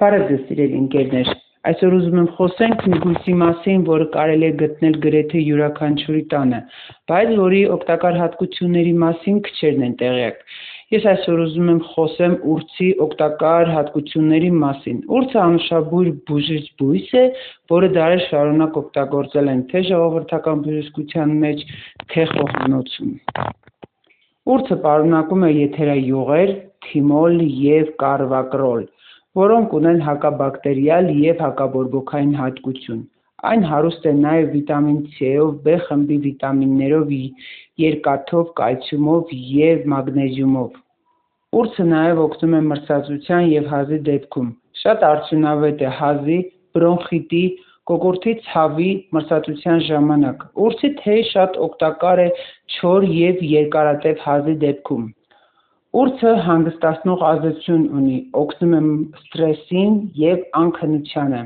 Բարև ձեզ սիրելի ընկերներ, այսօր ուզում եմ խոսենք մի բույսի մասին, որը կարելի է գտնել գրեթե յուրաքանչյուրի տանը, բայց որի օգտակար հատկությունների մասին քչերն են տեղյակ։ Ես այսօր ուզում եմ խոսեմ ուրցի օգտակար հատկությունների մասին։ Ուրցը անուշաբույր բուժիչ բույս է, որը դարեր շարունակ օգտագործել են թե ժողովրդական բժշկության մեջ, թե խոհանոցում։ Ուրցը պարունակում է եթերայուղեր, թիմոլ և կարվակրոլ, որոնք ունեն հակաբակտերիալ և հակաբորբոքային հատկություն։ Այն հարուստ է նաև վիտամին C-ով, B խմբի վիտամիններով, երկաթով, կալցիումով և մագնեզիումով։ Ուրցը նաև օգնում է մրսածության և հազի դեպքում։ Շատ արդյունավետ է հազի, բրոնխիտի, կոկորդի ցավի, մրսածության ժամանակ։ Ուրցի թեյը շատ օգտակար է չոր և երկարատև հազի դեպքում։ Ուրցը հանգստացնող ազդեցություն ունի, օգնում է սթրեսին և անքնությանը։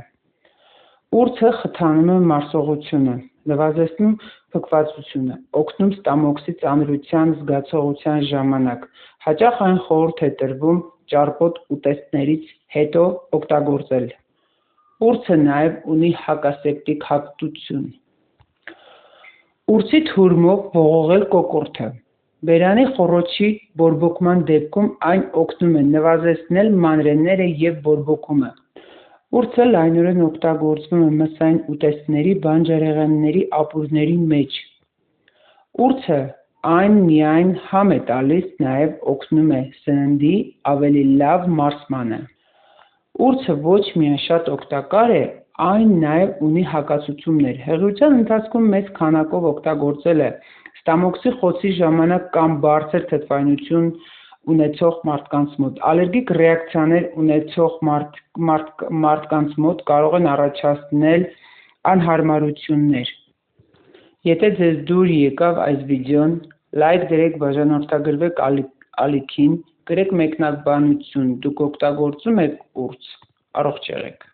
Ուրցը խթանում է մարսողությունը, նվազեցնում փքվածությունը, օգնում ստամոքսի ծանրության զգացողության ժամանակ։ Հաճախ այն խորհուրդ է տրվում ճարպոտ ուտեստներից հետո օգտագործել։ Ուրցը նաև ունի հակասեպտիկ հատկություն։ Ուրցի թուրմով ողողել կոկորդը։ Բերանի խոռոչի բորբոքման դեպքում այն օգնում է նվազեցնել մանրէները և բորբոքումը։ Ուրցը լայնորեն օգտագործվում է մսային ուտեստների, բանջարեղենների ապուրների մեջ։ Ուրցը այն միայն համ է տալիս, նաև օգնում է սննդի ավելի լավ մարսմանը։ Ուրցը ոչ միայն շատ օգտակար է, այն նաև ունի հակացություններ։ Հղիության ընթացքում մեծ քանակով օգտագործելը ստամոքսի խոցի ժամանակ կամ բարձր թթվայնություն ունեցող մարդկանց մոտ, ալերգիկ ռեակցիաներ ունեցող մարդկանց մոտ կարող են առաջացնել անհարմարություններ։ Եթե ձեզ դուր եկավ այս վիդեոն, լայք դրեք, բաժանորդագրվեք ալիքին, գրեք մեկնաբանություն, դուք օգտագործում եք ուրց, առողջ եղեք։